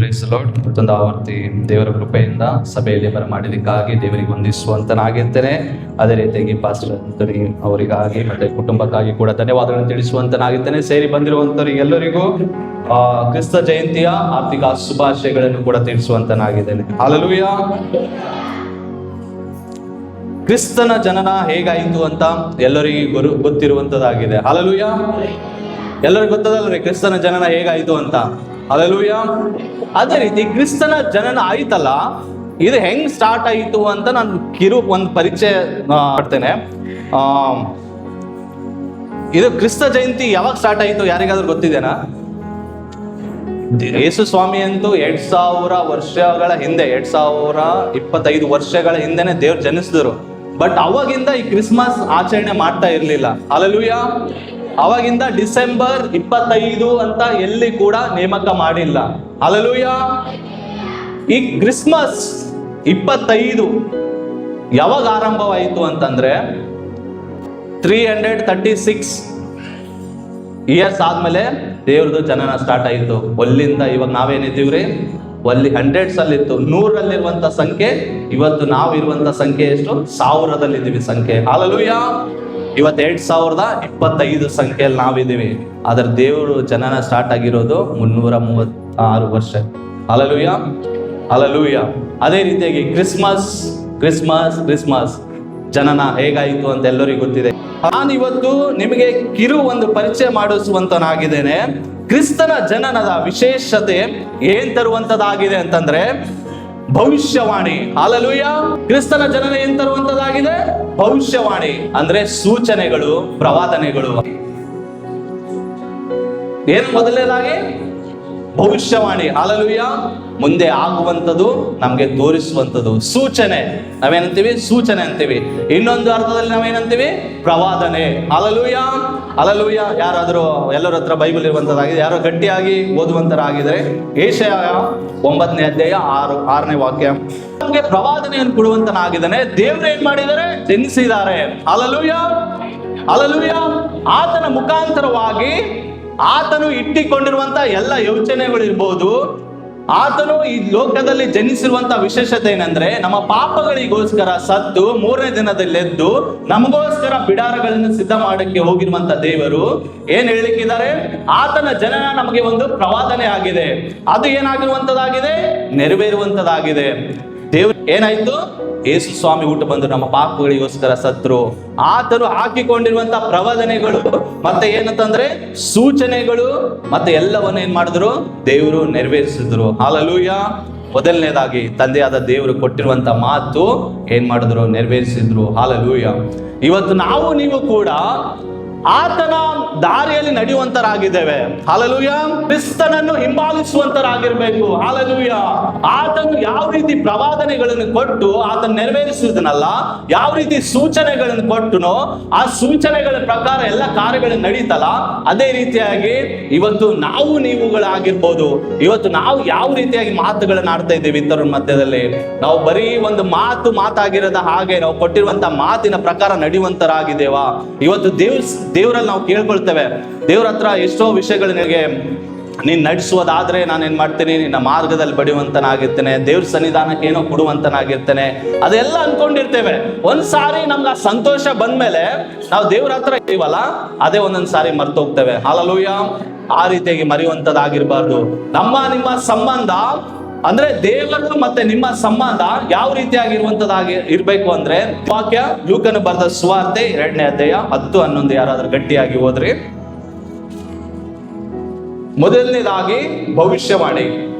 Praise lord. ಮತ್ತೊಂದು ಆವರ್ತಿ ದೇವರ ಕೃಪೆಯಿಂದ ಸಭೆಯಲ್ಲಿ ಬರಮಾಡಿದ್ದಕ್ಕಾಗಿ ದೇವರಿಗೆ ವಂದಿಸುವಂತನಾಗಿರ್ತೇನೆ. ಅದೇ ರೀತಿಯಾಗಿ ಪಾಸ್ಟರ್ ಅವರಿಗಾಗಿ ಮತ್ತೆ ಕುಟುಂಬಕ್ಕಾಗಿ ಕೂಡ ಧನ್ಯವಾದಗಳನ್ನು ತಿಳಿಸುವಂತನಾಗಿದ್ದೇನೆ. ಸೇರಿ ಬಂದಿರುವಂತವರಿಗೆಲ್ಲರಿಗೂ ಕ್ರಿಸ್ತ ಜಯಂತಿಯ ಆರ್ಥಿಕ ಶುಭಾಶಯಗಳನ್ನು ಕೂಡ ತಿಳಿಸುವಂತನಾಗಿದ್ದೇನೆ. ಹಲ್ಲೆಲೂಯಾ. ಕ್ರಿಸ್ತನ ಜನನ ಹೇಗಾಯಿತು ಅಂತ ಎಲ್ಲರಿಗೂ ಗೊತ್ತಿರುವಂತದ್ದಾಗಿದೆ. ಹಲ್ಲೆಲೂಯಾ. ಎಲ್ಲರಿಗೂ ಗೊತ್ತದಲ್ರಿ ಕ್ರಿಸ್ತನ ಜನನ ಹೇಗಾಯಿತು ಅಂತ. ಹಲ್ಲೆಲೂಯಾ. ಅದೇ ರೀತಿ ಕ್ರಿಸ್ತನ ಜನನ ಆಯ್ತಲ್ಲ, ಇದು ಹೆಂಗ್ ಸ್ಟಾರ್ಟ್ ಆಯಿತು ಅಂತ ನಾನು ಒಂದು ಪರಿಚಯ ಮಾಡ್ತೇನೆ. ಇದು ಕ್ರಿಸ್ತ ಜಯಂತಿ ಯಾವಾಗ ಸ್ಟಾರ್ಟ್ ಆಯಿತು ಯಾರಿಗಾದ್ರೂ ಗೊತ್ತಿದೆನಾ? ಯೇಸು ಸ್ವಾಮಿ ಅಂತೂ 2000 ವರ್ಷಗಳ ಹಿಂದೆ, 2025 ವರ್ಷಗಳ ಹಿಂದೆನೆ ದೇವ್ರು ಜನಿಸಿದ್ರು. ಬಟ್ ಅವಾಗಿಂದ ಈ ಕ್ರಿಸ್ಮಸ್ ಆಚರಣೆ ಮಾಡ್ತಾ ಇರ್ಲಿಲ್ಲ. ಹಲ್ಲೆಲೂಯಾ. ಅವಾಗಿಂದ ಡಿಸೆಂಬರ್ 25 ಅಂತ ಎಲ್ಲಿ ಕೂಡ ನೇಮಕ ಮಾಡಿಲ್ಲ. ಹಲ್ಲೆಲೂಯಾ. ಈ ಕ್ರಿಸ್ಮಸ್ 25 ಯಾವಾಗ ಆರಂಭವಾಯಿತು ಅಂತಂದ್ರೆ 336 ಇಯರ್ಸ್ ಆದ್ಮೇಲೆ ದೇವ್ರದ್ದು ಜನನ ಸ್ಟಾರ್ಟ್ ಆಯಿತು. ಅಲ್ಲಿಂದ ಇವಾಗ ನಾವೇನಿದ್ದೀವ್ರಿ, ಅಲ್ಲಿ 100s ಅಲ್ಲಿತ್ತು, 100ರಲ್ಲಿರುವಂತ ಸಂಖ್ಯೆ ಇವತ್ತು ನಾವು ಇರುವಂತ ಸಂಖ್ಯೆ ಎಷ್ಟು? 1000ದಲ್ಲಿದ್ದೀವಿ ಸಂಖ್ಯೆ. ಹಲ್ಲೆಲೂಯಾ. ಇವತ್ತು 2025 ಸಂಖ್ಯೆಯಲ್ಲಿ ನಾವಿದ್ದೀವಿ. ಆದ್ರೆ ದೇವರು ಜನನ ಸ್ಟಾರ್ಟ್ ಆಗಿರೋದು 336 ವರ್ಷ. ಹಲ್ಲೆಲೂಯಾ. ಹಲ್ಲೆಲೂಯಾ. ಅದೇ ರೀತಿಯಾಗಿ ಕ್ರಿಸ್ಮಸ್ ಜನನ ಹೇಗಾಯಿತು ಅಂತ ಎಲ್ಲರಿಗೂ ಗೊತ್ತಿದೆ. ನಾನಿವತ್ತು ನಿಮಗೆ ಒಂದು ಪರಿಚಯ ಮಾಡಿಸುವಂತನಾಗಿದ್ದೇನೆ. ಕ್ರಿಸ್ತನ ಜನನದ ವಿಶೇಷತೆ ಏನ್ ತರುವಂತದಾಗಿದೆ ಅಂತಂದ್ರೆ ಭವಿಷ್ಯವಾಣಿ. ಹಲ್ಲೆಲೂಯಾ. ಕ್ರಿಸ್ತನ ಜನನ ಏನ್ ತರುವಂತದಾಗಿದೆ? ಭವಿಷ್ಯವಾಣಿ ಅಂದ್ರೆ ಸೂಚನೆಗಳು, ಪ್ರವಾದನೆಗಳು. ಏನು ಮೊದಲನೇದಾಗಿ? ಭವಿಷ್ಯವಾಣಿ. ಹಲ್ಲೆಲೂಯಾ. ಮುಂದೆ ಆಗುವಂಥದ್ದು ನಮ್ಗೆ ತೋರಿಸುವಂಥದ್ದು ಸೂಚನೆ. ನಾವೇನಂತೀವಿ? ಸೂಚನೆ ಅಂತೀವಿ. ಇನ್ನೊಂದು ಅರ್ಥದಲ್ಲಿ ನಾವೇನಂತೀವಿ? ಪ್ರವಾದನೆ. ಹಲ್ಲೆಲೂಯಾ. ಹಲ್ಲೆಲೂಯಾ. ಯಾರಾದ್ರೂ ಎಲ್ಲರ ಹತ್ರ ಬೈಬಲ್ ಇರುವಂತದ್ದಾಗಿದೆ, ಯಾರೋ ಗಟ್ಟಿಯಾಗಿ ಓದುವಂತರಾಗಿದ್ರೆ ಯೆಶಾಯ 9ನೇ ಅಧ್ಯಾಯ 6ನೇ ವಾಕ್ಯ. ನಮ್ಗೆ ಪ್ರವಾದನೆಯನ್ನು ಕೊಡುವಂತನಾಗಿದ್ದಾನೆ. ದೇವ್ರು ಏನ್ ಮಾಡಿದ್ದಾರೆ? ಜನಿಸಿದ್ದಾರೆ. ಹಲ್ಲೆಲೂಯಾ. ಹಲ್ಲೆಲೂಯಾ. ಆತನ ಮುಖಾಂತರವಾಗಿ ಆತನು ಇಟ್ಟಿಕೊಂಡಿರುವಂತ ಎಲ್ಲ ಯೋಚನೆಗಳಿರ್ಬೋದು, ಆತನು ಈ ಲೋಕದಲ್ಲಿ ಜನಿಸಿರುವಂತ ವಿಶೇಷತೆ ಏನಂದ್ರೆ ನಮ್ಮ ಪಾಪಗಳಿಗೋಸ್ಕರ ಸತ್ತು 3ನೇ ದಿನದಲ್ಲಿ ಎದ್ದು ನಮಗೋಸ್ಕರ ಬಿಡಾರಗಳನ್ನು ಸಿದ್ಧ ಮಾಡಕ್ಕೆ ಹೋಗಿರುವಂತ ದೇವರು ಏನ್ ಹೇಳಿಕ್ಕಿದ್ದಾರೆ? ಆತನ ಜನನ ನಮಗೆ ಒಂದು ಪ್ರವಾದನೆ ಆಗಿದೆ. ಅದು ಏನಾಗಿರುವಂತದಾಗಿದೆ? ನೆರವೇರುವಂತದಾಗಿದೆ. ದೇವರು ಏನಾಯ್ತು? ಯೇಸು ಸ್ವಾಮಿ ಹುಟ್ಟು ಬಂದು ನಮ್ಮ ಪಾಪಗಳಿಗೋಸ್ಕರ ಸತ್ರು. ಆತನು ಹಾಕಿಕೊಂಡಿರುವಂತ ಪ್ರವಾದನೆಗಳು ಮತ್ತೆ ಏನಂತಂದ್ರೆ ಸೂಚನೆಗಳು ಮತ್ತೆ ಎಲ್ಲವನ್ನ ಏನ್ ಮಾಡಿದ್ರು? ದೇವರು ನೆರವೇರಿಸಿದ್ರು. ಹಲ್ಲೆಲೂಯಾ. ಮೊದಲನೇದಾಗಿ ತಂದೆಯಾದ ದೇವರು ಕೊಟ್ಟಿರುವಂತ ಮಾತು ಏನ್ ಮಾಡಿದ್ರು? ನೆರವೇರಿಸಿದ್ರು. ಹಲ್ಲೆಲೂಯಾ. ಇವತ್ತು ನಾವು ನೀವು ಕೂಡ ಆತನ ದಾರಿಯಲ್ಲಿ ನಡೆಯುವಂತರಾಗಿದ್ದೇವೆ. ಹಲ್ಲೆಲೂಯಾ. ಕ್ರಿಸ್ತನನ್ನು ಹಿಂಬಾಲಿಸುವಂತರಾಗಿರ್ಬೇಕು. ಹಲ್ಲೆಲೂಯಾ. ಆತನು ಯಾವ ರೀತಿ ಪ್ರವಾದನೆಗಳನ್ನು ಕೊಟ್ಟು ಆತನ ನೆರವೇರಿಸಿದನಲ್ಲ, ಯಾವ ರೀತಿ ಸೂಚನೆಗಳನ್ನು ಕೊಟ್ಟನೋ ಆ ಸೂಚನೆಗಳ ಪ್ರಕಾರ ಎಲ್ಲ ಕಾರ್ಯಗಳು ನಡೀತಲ್ಲ, ಅದೇ ರೀತಿಯಾಗಿ ಇವತ್ತು ನಾವು ನೀವುಗಳಾಗಿರ್ಬೋದು. ಇವತ್ತು ನಾವು ಯಾವ ರೀತಿಯಾಗಿ ಮಾತುಗಳನ್ನ ಆಡ್ತಾ ಇದ್ದೇವೆ ಇತರ ಮಧ್ಯದಲ್ಲಿ. ನಾವು ಬರೀ ಒಂದು ಮಾತಾಗಿರದ ಹಾಗೆ ನಾವು ಕೊಟ್ಟಿರುವಂತ ಮಾತಿನ ಪ್ರಕಾರ ನಡೆಯುವಂತರಾಗಿದ್ದೇವಾ? ಇವತ್ತು ದೇವರಲ್ಲಿ ನಾವು ಕೇಳ್ಕೊಳ್ತೇವೆ, ದೇವ್ರ ಹತ್ರ ಎಷ್ಟೋ ವಿಷಯಗಳು ನಿನಗೆ ನೀನ್ ನಡೆಸುವುದಾದ್ರೆ ನಾನೇನ್ ಮಾಡ್ತೀನಿ? ನಿನ್ನ ಮಾರ್ಗದಲ್ಲಿ ಬಡಿಯುವಂತನಾಗಿರ್ತೇನೆ, ದೇವ್ರ ಸನ್ನಿಧಾನಕ್ಕೆ ಏನೋ ಕೊಡುವಂತನಾಗಿರ್ತೇನೆ, ಅದೆಲ್ಲ ಅನ್ಕೊಂಡಿರ್ತೇವೆ. ಒಂದ್ಸಾರಿ ನಮ್ಗೆ ಆ ಸಂತೋಷ ಬಂದ್ಮೇಲೆ ನಾವು ದೇವ್ರ ಹತ್ರ ಇದ್ದೀವಲ್ಲ, ಅದೇ ಒಂದೊಂದ್ ಸಾರಿ ಮರ್ತೋಗ್ತೇವೆ. ಹಲ್ಲೆಲೂಯಾ. ಆ ರೀತಿಯಾಗಿ ಮರೆಯುವಂತದಾಗಿರ್ಬಾರ್ದು. ನಿಮ್ಮ ಸಂಬಂಧ ಅಂದ್ರೆ ದೇವರು ಮತ್ತೆ ನಿಮ್ಮ ಸಂಬಂಧ ಯಾವ ರೀತಿಯಾಗಿರುವಂತದಾಗಿ ಇರ್ಬೇಕು ಅಂದ್ರೆ ವಾಕ್ಯ ಲೂಕನು ಬರೆದ ಸುವಾರ್ತೆ 2ನೇ ಅಧ್ಯಾಯ 10-11 ಯಾರಾದ್ರೂ ಗಟ್ಟಿಯಾಗಿ ಹೋದ್ರಿ. ಮೊದಲನೇದಾಗಿ ಭವಿಷ್ಯವಾಣಿ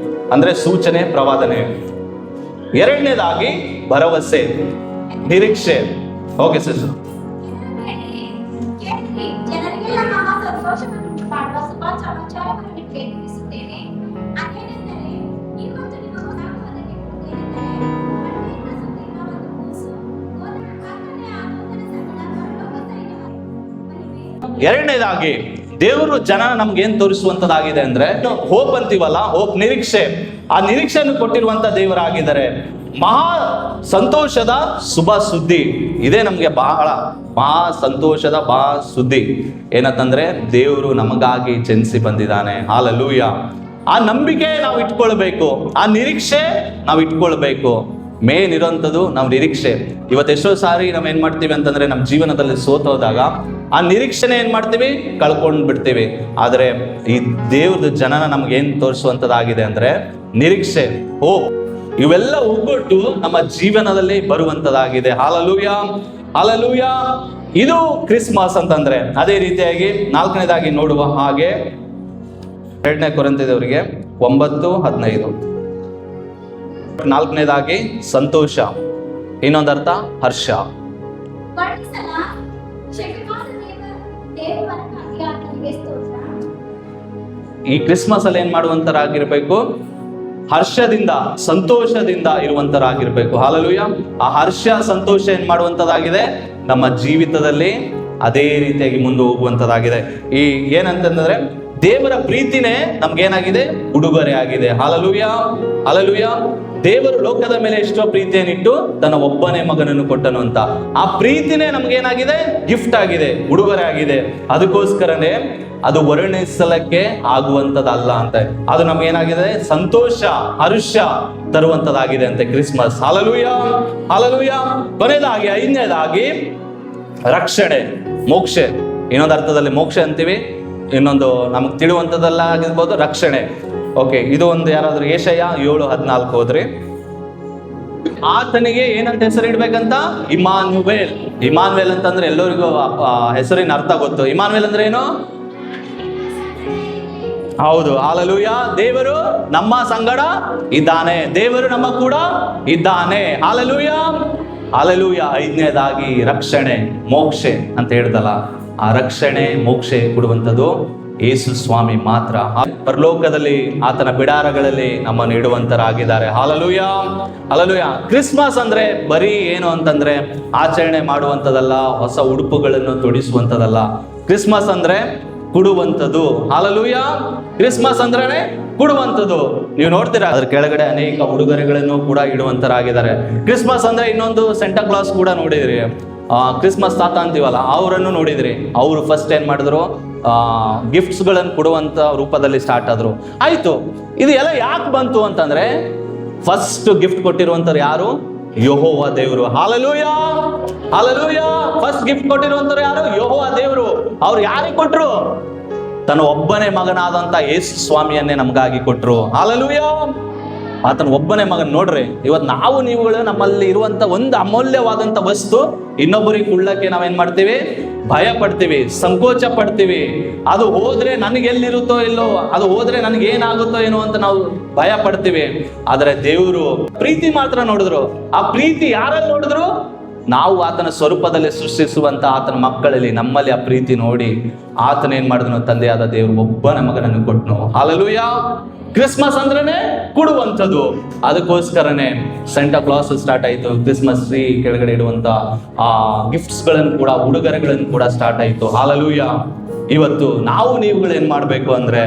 ಅಂದ್ರೆ ಸೂಚನೆ, ಪ್ರವಾದನೆ. ಎರಡನೇದಾಗಿ ಭರವಸೆ, ನಿರೀಕ್ಷೆ. Okay sir. ಎರಡನೇದಾಗಿ ದೇವರು ಜನನ ನಮ್ಗೆ ಏನ್ ತೋರಿಸುವಂತದಾಗಿದೆ ಅಂದ್ರೆ ಹೋಪ್ ಅಂತೀವಲ್ಲ, ಹೋಪ್, ನಿರೀಕ್ಷೆ. ಆ ನಿರೀಕ್ಷೆಯನ್ನು ಕೊಟ್ಟಿರುವಂತ ದೇವರಾಗಿದ್ದಾರೆ. ಮಹಾ ಸಂತೋಷದ ಶುಭ ಸುದ್ದಿ ಇದೇ ನಮ್ಗೆ ಬಹಳ ಮಹಾ ಸಂತೋಷದ ಸುದ್ದಿ ಏನಂತಂದ್ರೆ ದೇವರು ನಮಗಾಗಿ ಜನಿಸಿ ಬಂದಿದ್ದಾನೆ. ಹಲ್ಲೆಲೂಯಾ. ಆ ನಂಬಿಕೆ ನಾವು ಇಟ್ಕೊಳ್ಬೇಕು, ಆ ನಿರೀಕ್ಷೆ ನಾವು ಇಟ್ಕೊಳ್ಬೇಕು. ಮೇನ್ ಇರೋಂಥದ್ದು ನಾವು ನಿರೀಕ್ಷೆ. ಇವತ್ತು ಎಷ್ಟೋ ಸಾರಿ ನಾವ್ ಏನ್ ಮಾಡ್ತೀವಿ ಅಂತಂದ್ರೆ ನಮ್ಮ ಜೀವನದಲ್ಲಿ ಸೋತೋದಾಗ ಆ ನಿರೀಕ್ಷೆನೆ ಏನ್ ಮಾಡ್ತೀವಿ, ಕಳ್ಕೊಂಡ್ ಬಿಡ್ತೀವಿ. ಆದ್ರೆ ಈ ದೇವ್ರದ್ದು ಜನನ ನಮ್ಗೆ ಏನ್ ತೋರಿಸುವಂತದ್ದಾಗಿದೆ ಅಂದ್ರೆ ನಿರೀಕ್ಷೆ, ಹೋಪ್, ಇವೆಲ್ಲ ಒಗ್ಗಟ್ಟು ನಮ್ಮ ಜೀವನದಲ್ಲಿ ಬರುವಂತದ್ದಾಗಿದೆ. Hallelujah, hallelujah. ಇದು ಕ್ರಿಸ್ಮಸ್ ಅಂತಂದ್ರೆ. ಅದೇ ರೀತಿಯಾಗಿ 4ನೇದಾಗಿ ನೋಡುವ ಹಾಗೆ 2ನೇ ಕೊರಿಂಥದವರಿಗೆ 9:15. 4ನೇದಾಗಿ ಸಂತೋಷ, ಇನ್ನೊಂದರ್ಥ ಹರ್ಷ. ಈ ಕ್ರಿಸ್ಮಸ್ ಅಲ್ಲಿ ಏನ್ ಮಾಡುವಂತರಾಗಿರ್ಬೇಕು, ಹರ್ಷದಿಂದ ಸಂತೋಷದಿಂದ ಇರುವಂತರಾಗಿರ್ಬೇಕು. ಹಾಲೆಲೂಯಾ. ಆ ಹರ್ಷ ಸಂತೋಷ ಏನ್ ಮಾಡುವಂತದಾಗಿದೆ, ನಮ್ಮ ಜೀವಿತದಲ್ಲಿ ಅದೇ ರೀತಿಯಾಗಿ ಮುಂದೆ ಹೋಗುವಂತದಾಗಿದೆ. ಈ ಏನಂತಂದ್ರೆ ದೇವರ ಪ್ರೀತಿನೇ ನಮ್ಗೇನಾಗಿದೆ, ಉಡುಗೊರೆ ಆಗಿದೆ. Hallelujah, hallelujah. ದೇವರು ಲೋಕದ ಮೇಲೆ ಎಷ್ಟೋ ಪ್ರೀತಿಯನ್ನಿಟ್ಟು ತನ್ನ ಒಬ್ಬನೇ ಮಗನನ್ನು ಕೊಟ್ಟನು ಅಂತ. ಆ ಪ್ರೀತಿನೇ ನಮ್ಗೇನಾಗಿದೆ, ಗಿಫ್ಟ್ ಆಗಿದೆ, ಉಡುಗೊರೆ ಆಗಿದೆ. ಅದಕ್ಕೋಸ್ಕರನೇ ಅದು ವರ್ಣಿಸಲಕ್ಕೆ ಆಗುವಂತದಲ್ಲ ಅಂತ. ಅದು ನಮ್ಗೇನಾಗಿದೆ, ಸಂತೋಷ ಹರ್ಷ ತರುವಂತದಾಗಿದೆ ಅಂತೆ ಕ್ರಿಸ್ಮಸ್. Hallelujah, hallelujah. ಕೊನೆಯದಾಗಿ 5ನೇದಾಗಿ ರಕ್ಷಣೆ, ಮೋಕ್ಷ. ಇನ್ನೊಂದು ಅರ್ಥದಲ್ಲಿ ಮೋಕ್ಷ ಅಂತೀವಿ, ಇನ್ನೊಂದು ನಮಗೆ ತಿಳಿಯುವಂಥದ್ದೆಲ್ಲ ಆಗಿರ್ಬೋದು ರಕ್ಷಣೆ. ಓಕೆ, ಇದು ಒಂದು ಯಾರಾದ್ರೂ ಯೆಶಾಯ 7:14 ಹೋದ್ರಿ. ಆತನಿಗೆ ಏನಂತ ಹೆಸರು ಇಡ್ಬೇಕಂತ, ಇಮ್ಮಾನುವೇಲ್. ಇಮ್ಮಾನುವೇಲ್ ಅಂತಂದ್ರೆ ಎಲ್ಲರಿಗೂ ಹೆಸರಿನ ಅರ್ಥ ಗೊತ್ತು. ಇಮ್ಮಾನುವೇಲ್ ಅಂದ್ರೆ ಏನು? ಹೌದು, ಹಾಲೆಲೂಯಾ. ದೇವರು ನಮ್ಮ ಸಂಗಡ ಇದ್ದಾನೆ, ದೇವರು ನಮ್ಮ ಕೂಡ ಇದ್ದಾನೆ. Hallelujah, hallelujah. 5ನೇದಾಗಿ ರಕ್ಷಣೆ, ಮೋಕ್ಷೆ ಅಂತ ಹೇಳ್ದಲ್ಲ, ಆ ರಕ್ಷಣೆ ಮೋಕ್ಷೆ ಕೊಡುವಂಥದ್ದು ಯೇಸು ಸ್ವಾಮಿ ಮಾತ್ರ. ಪರಲೋಕದಲ್ಲಿ ಆತನ ಬಿಡಾರಗಳಲ್ಲಿ ನಮ್ಮನ್ನು ಇಡುವಂತರಾಗಿದ್ದಾರೆ. Hallelujah, hallelujah. ಕ್ರಿಸ್ಮಸ್ ಅಂದ್ರೆ ಬರೀ ಏನು ಅಂತಂದ್ರೆ ಆಚರಣೆ ಮಾಡುವಂಥದ್ದಲ್ಲ, ಹೊಸ ಉಡುಪುಗಳನ್ನು ತೊಡಿಸುವಂಥದ್ದಲ್ಲ. ಕ್ರಿಸ್ಮಸ್ ಅಂದ್ರೆ ಕೊಡುವಂಥದ್ದು. ಹಾಲೆಲೂಯಾ. ಕ್ರಿಸ್ಮಸ್ ಅಂದ್ರೆ ಕೊಡುವಂಥದ್ದು. ನೀವು ನೋಡ್ತೀರಾ ಅದ್ರ ಕೆಳಗಡೆ ಅನೇಕ ಉಡುಗೊರೆಗಳನ್ನು ಕೂಡ ಇಡುವಂತರಾಗಿದ್ದಾರೆ. ಕ್ರಿಸ್ಮಸ್ ಅಂದ್ರೆ ಇನ್ನೊಂದು ಸೆಂಟಾ ಕ್ಲಾಸ್ ಕೂಡ ನೋಡಿದ್ರಿ, ಕ್ರಿಸ್ಮಸ್ ತಾತ ಅಂತೀವಲ್ಲ, ಅವರನ್ನು ನೋಡಿದ್ರಿ. ಅವರು ಫಸ್ಟ್ ಏನ್ ಮಾಡಿದ್ರು, ಗಿಫ್ಟ್ಸ್ ಗಳನ್ನು ಕೊಡುವಂತ ರೂಪದಲ್ಲಿ ಸ್ಟಾರ್ಟ್ ಆದ್ರು. ಆಯ್ತು, ಇದು ಎಲ್ಲ ಯಾಕೆ ಬಂತು ಅಂತಂದ್ರೆ ಫಸ್ಟ್ ಗಿಫ್ಟ್ ಕೊಟ್ಟಿರುವಂತವ್ರು ಯಾರು? ಯೆಹೋವ ದೇವರು. Hallelujah, hallelujah. ಫಸ್ಟ್ ಗಿಫ್ಟ್ ಕೊಟ್ಟಿರುವಂತವ್ರು ಯಾರು? ಯೆಹೋವ ದೇವರು. ಅವ್ರು ಯಾರಿಗೆ ಕೊಟ್ರು? ತನ್ನ ಒಬ್ಬನೇ ಮಗನಾದಂತ ಯೇಸು ಸ್ವಾಮಿಯನ್ನೇ ನಮಗಾಗಿ ಕೊಟ್ರು. ಹಾಲೆಲೂಯಾ. ಆತನ ಒಬ್ಬನೇ ಮಗನ್ ನೋಡ್ರಿ. ಇವತ್ತು ನಾವು ನೀವುಗಳು ನಮ್ಮಲ್ಲಿ ಇರುವಂತ ಒಂದು ಅಮೂಲ್ಯವಾದಂತ ವಸ್ತು ಇನ್ನೊಬ್ಬರಿಗೆ ಕೊಡ್ಲಕ್ಕೆ ನಾವೇನ್ ಮಾಡ್ತೀವಿ, ಭಯ ಪಡ್ತೀವಿ, ಸಂಕೋಚ ಪಡ್ತೀವಿ. ಅದು ಹೋದ್ರೆ ನನಗೆ ಎಲ್ಲಿರುತ್ತೋ ಇಲ್ಲೋ, ಅದು ಹೋದ್ರೆ ನನಗೆ ಏನಾಗುತ್ತೋ ಏನೋ ಅಂತ ನಾವು ಭಯ ಪಡ್ತೀವಿ. ಆದ್ರೆ ದೇವರು ಪ್ರೀತಿ ಮಾತ್ರ ನೋಡಿದ್ರು. ಆ ಪ್ರೀತಿ ಯಾರಲ್ಲಿ ನೋಡಿದ್ರು? ನಾವು ಆತನ ಸ್ವರೂಪದಲ್ಲಿ ಸೃಷ್ಟಿಸುವಂತ ಆತನ ಮಕ್ಕಳಲ್ಲಿ ನಮ್ಮಲ್ಲಿ ಆ ಪ್ರೀತಿ ನೋಡಿ ಆತನ ಏನ್ ಮಾಡಿದನು, ತಂದೆಯಾದ ದೇವರು ಒಬ್ಬನ ಮಗನನ್ನು ಕೊಟ್ಟನು. ಹಾಲೆಲೂಯಾ. ಕ್ರಿಸ್ಮಸ್ ಅಂದ್ರೇನೆ ಕೊಡುವಂಥದ್ದು. ಅದಕ್ಕೋಸ್ಕರನೇ ಸೆಂಟಾ ಕ್ಲಾಸ್ ಸ್ಟಾರ್ಟ್ ಆಯ್ತು. ಕ್ರಿಸ್ಮಸ್ ಟ್ರೀ ಕೆಳಗಡೆ ಇಡುವಂತ ಆ ಗಿಫ್ಟ್ಸ್ ಗಳನ್ನು ಕೂಡ, ಉಡುಗೊರೆಗಳನ್ನು ಕೂಡ ಸ್ಟಾರ್ಟ್ ಆಯ್ತು. ಹಾಲೆಲೂಯಾ. ಇವತ್ತು ನಾವು ನೀವುಗಳು ಏನ್ ಮಾಡ್ಬೇಕು ಅಂದ್ರೆ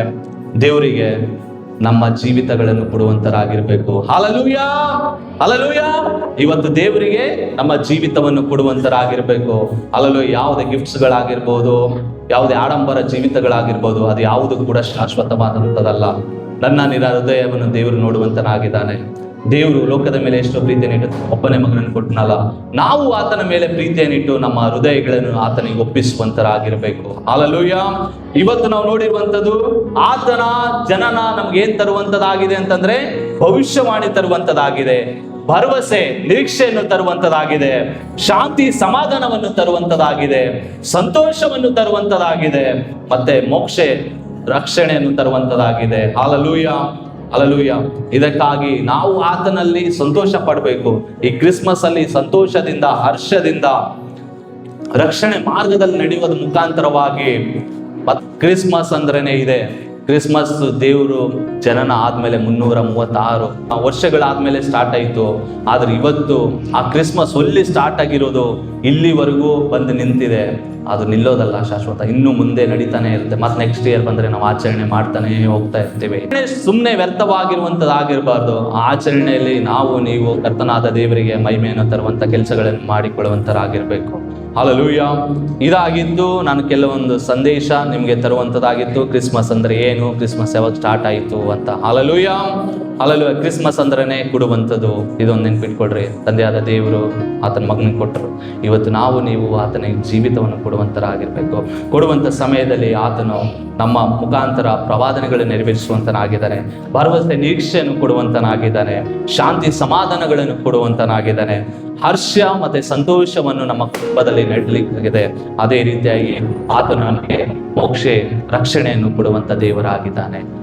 ದೇವರಿಗೆ ನಮ್ಮ ಜೀವಿತಗಳನ್ನು ಕೊಡುವಂತರಾಗಿರ್ಬೇಕು. Hallelujah, hallelujah. ಇವತ್ತು ದೇವರಿಗೆ ನಮ್ಮ ಜೀವಿತವನ್ನು ಕೊಡುವಂತರಾಗಿರ್ಬೇಕು. ಹಾಲೆಲೂಯಾ. ಯಾವುದೇ ಗಿಫ್ಟ್ಸ್ ಗಳಾಗಿರ್ಬೋದು, ಯಾವುದೇ ಆಡಂಬರ ಜೀವಿತಗಳಾಗಿರ್ಬೋದು, ಅದು ಯಾವುದು ಕೂಡ ಶಾಶ್ವತವಾದಂಥದ್ದಲ್ಲ. ನನ್ನ ಹೃದಯವನ್ನು ದೇವರು ನೋಡುವಂತನಾಗಿದ್ದಾನೆ. ದೇವರು ಲೋಕದ ಮೇಲೆ ಎಷ್ಟೋ ಪ್ರೀತಿಯನ್ನಿಟ್ಟು ಒಬ್ಬನೇ ಮಗನನ್ನು ಕೊಟ್ಟನಲ್ಲ, ನಾವು ಆತನ ಮೇಲೆ ಪ್ರೀತಿಯನ್ನಿಟ್ಟು ನಮ್ಮ ಹೃದಯಗಳನ್ನು ಆತನಿಗೆ ಒಪ್ಪಿಸುವಂತರಾಗಿರ್ಬೇಕು. ಹಾಲೆಲೂಯಾ. ಇವತ್ತು ನಾವು ನೋಡಿರುವಂಥದ್ದು ಆತನ ಜನನ ನಮ್ಗೆ ಏನ್ ತರುವಂತದಾಗಿದೆ ಅಂತಂದ್ರೆ ಭವಿಷ್ಯವಾಣಿ ತರುವಂತದಾಗಿದೆ, ಭರವಸೆ ನಿರೀಕ್ಷೆಯನ್ನು ತರುವಂತದಾಗಿದೆ, ಶಾಂತಿ ಸಮಾಧಾನವನ್ನು ತರುವಂತದಾಗಿದೆ, ಸಂತೋಷವನ್ನು ತರುವಂತದಾಗಿದೆ, ಮತ್ತೆ ಮೋಕ್ಷ ರಕ್ಷಣೆಯನ್ನು ತರುವಂತದಾಗಿದೆ. Hallelujah, hallelujah. ಇದಕ್ಕಾಗಿ ನಾವು ಆತನಲ್ಲಿ ಸಂತೋಷ ಪಡಬೇಕು. ಈ ಕ್ರಿಸ್ಮಸ್ ಅಲ್ಲಿ ಸಂತೋಷದಿಂದ, ಹರ್ಷದಿಂದ, ರಕ್ಷಣೆ ಮಾರ್ಗದಲ್ಲಿ ನಡೆಯುವುದ ಮುಖಾಂತರವಾಗಿ ಕ್ರಿಸ್ಮಸ್ ಅಂದ್ರೇನೆ ಇದೆ. ಕ್ರಿಸ್ಮಸ್ ದೇವರು ಜನನ ಆದ್ಮೇಲೆ 336 ವರ್ಷಗಳಾದ್ಮೇಲೆ ಸ್ಟಾರ್ಟ್ ಆಯ್ತು. ಆದ್ರೆ ಇವತ್ತು ಆ ಕ್ರಿಸ್ಮಸ್ ಅಲ್ಲಿ ಸ್ಟಾರ್ಟ್ ಆಗಿರೋದು ಇಲ್ಲಿವರೆಗೂ ಬಂದು ನಿಂತಿದೆ. ಅದು ನಿಲ್ಲೋದಲ್ಲ, ಶಾಶ್ವತ. ಇನ್ನು ಮುಂದೆ ನಡೀತಾನೆ ಇರುತ್ತೆ. ಮತ್ತೆ ನೆಕ್ಸ್ಟ್ ಇಯರ್ ಬಂದ್ರೆ ನಾವು ಆಚರಣೆ ಮಾಡ್ತಾನೆ ಹೋಗ್ತಾ ಇರ್ತೀವಿ. ಸುಮ್ಮನೆ ವ್ಯರ್ಥವಾಗಿರುವಂತದ್ದಾಗಿರ್ಬಾರ್ದು. ಆ ಆಚರಣೆಯಲ್ಲಿ ನಾವು ನೀವು ಕರ್ತನಾದ ದೇವರಿಗೆ ಮಹಿಮೆಯನ್ನು ತರುವಂತ ಕೆಲಸಗಳನ್ನು ಮಾಡಿಕೊಳ್ಳುವಂತರಾಗಿರ್ಬೇಕು. ಹಲ್ಲೆಲೂಯಾ. ಇದಾಗಿದ್ದು ನಾನು ಕೆಲವೊಂದು ಸಂದೇಶ ನಿಮಗೆ ತರುವಂಥದ್ದಾಗಿತ್ತು. ಕ್ರಿಸ್ಮಸ್ ಅಂದ್ರೆ ಏನು, ಕ್ರಿಸ್ಮಸ್ ಯಾವಾಗ ಸ್ಟಾರ್ಟ್ ಆಯಿತು ಅಂತ. Hallelujah, hallelujah. ಕ್ರಿಸ್ಮಸ್ ಅಂದ್ರೇ ಕೊಡುವಂಥದ್ದು. ಇದೊಂದು ನೆನ್ಪಿಟ್ಕೊಳ್ರಿ, ತಂದೆಯಾದ ದೇವರು ಆತನ ಮಗನಿಗೆ ಕೊಟ್ಟರು. ಇವತ್ತು ನಾವು ನೀವು ಆತನಿಗೆ ಜೀವಿತವನ್ನು ಕೊಡುವಂತರಾಗಿರ್ಬೇಕು. ಕೊಡುವಂಥ ಸಮಯದಲ್ಲಿ ಆತನು ನಮ್ಮ ಮುಖಾಂತರ ಪ್ರವಾದನೆಗಳನ್ನು ನೆರವೇರಿಸುವಂತನಾಗಿದ್ದಾನೆ, ಭರವಸೆ ನಿರೀಕ್ಷೆಯನ್ನು ಕೊಡುವಂತನಾಗಿದ್ದಾನೆ, ಶಾಂತಿ ಸಮಾಧಾನಗಳನ್ನು ಕೊಡುವಂತನಾಗಿದ್ದಾನೆ, ಹರ್ಷ ಮತ್ತೆ ಸಂತೋಷವನ್ನು ನಮ್ಮ ಕುಟುಂಬದಲ್ಲಿ ನೀಡಲಿಕ್ಕಾಗಿದೆ. ಅದೇ ರೀತಿಯಾಗಿ ಆತನು ನಮಗೆ ಮೋಕ್ಷ ರಕ್ಷಣೆಯನ್ನು ಕೊಡುವಂತ ದೇವರಾಗಿದ್ದಾನೆ.